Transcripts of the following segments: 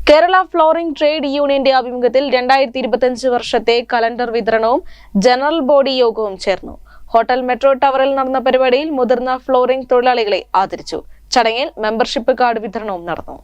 Kerala flooring trade യൂണിയന്റെ ആഭിമുഖ്യത്തിൽ 2025 വർഷത്തെ കലണ്ടർ വിതരണവും ജനറൽ ബോഡി യോഗവും ചേർന്നു. ഹോട്ടൽ മെട്രോ ടവറിൽ നടന്ന പരിപാടിയിൽ മുതിർന്ന ഫ്ലോറിംഗ് തൊഴിലാളികളെ ആദരിച്ചു. ചടങ്ങിൽ മെമ്പർഷിപ്പ് കാർഡ് വിതരണവും നടന്നു.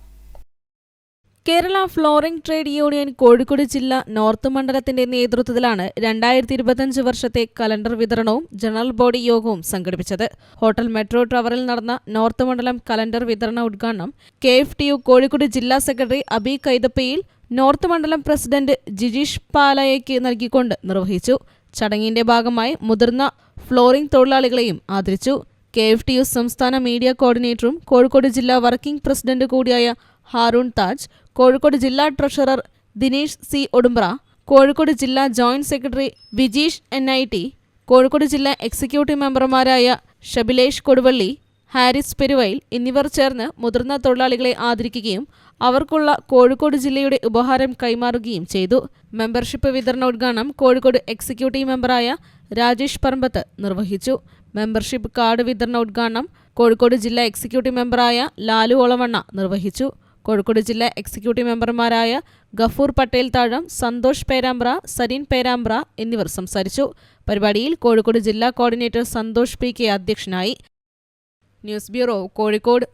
Kerala flooring trade union Kozhikode ജില്ലാ നോർത്ത് മണ്ഡലത്തിന്റെ നേതൃത്വത്തിലാണ് 2025 വർഷത്തെ കലണ്ടർ വിതരണവും ജനറൽ ബോഡി യോഗവും സംഘടിപ്പിച്ചത്. ഹോട്ടൽ മെട്രോ ടവറിൽ നടന്ന നോർത്ത് മണ്ഡലം കലണ്ടർ വിതരണ ഉദ്ഘാടനം KFTU കോഴിക്കോട് ജില്ലാ സെക്രട്ടറി അബി കൈതപ്പയിൽ നോർത്ത് മണ്ഡലം പ്രസിഡന്റ് ജിജീഷ് പാലയ്ക്ക് നൽകിക്കൊണ്ട് നിർവഹിച്ചു. ചടങ്ങിന്റെ ഭാഗമായി മുതിർന്ന ഫ്ലോറിംഗ് തൊഴിലാളികളെയും ആദരിച്ചു. KFTU സംസ്ഥാന മീഡിയ കോർഡിനേറ്ററും കോഴിക്കോട് ജില്ലാ വർക്കിംഗ് പ്രസിഡന്റ് കൂടിയായ ഹാരൂൺ താജ്, കോഴിക്കോട് ജില്ലാ ട്രഷറർ ദിനേശ് C. ഒടുമ്പ്ര, കോഴിക്കോട് ജില്ലാ joint secretary Vijeesh NIT, Kozhikode ജില്ലാ എക്സിക്യൂട്ടീവ് മെമ്പർമാരായ ഷബിലേഷ് കൊടുവള്ളി, ഹാരിസ് പെരുവയിൽ എന്നിവർ ചേർന്ന് മുതിർന്ന തൊഴിലാളികളെ ആദരിക്കുകയും അവർക്കുള്ള കോഴിക്കോട് ജില്ലയുടെ ഉപഹാരം കൈമാറുകയും ചെയ്തു. മെമ്പർഷിപ്പ് വിതരണ ഉദ്ഘാടനം കോഴിക്കോട് എക്സിക്യൂട്ടീവ് മെമ്പറായ രാജേഷ് പറമ്പത്ത് നിർവഹിച്ചു. മെമ്പർഷിപ്പ് കാർഡ് വിതരണ ഉദ്ഘാടനം കോഴിക്കോട് ജില്ലാ എക്സിക്യൂട്ടീവ് മെമ്പറായ ലാലു ഒളവണ്ണ നിർവഹിച്ചു. കോഴിക്കോട് ജില്ലാ എക്സിക്യൂട്ടീവ് മെമ്പർമാരായ ഗഫൂർ പട്ടേൽ താഴം, സന്തോഷ് പേരാമ്പ്ര, സരീൻ പേരാമ്പ്ര എന്നിവർ സംസാരിച്ചു. പരിപാടിയിൽ കോഴിക്കോട് ജില്ലാ കോർഡിനേറ്റർ സന്തോഷ് PK അധ്യക്ഷനായി. News bureau, Kozhikode.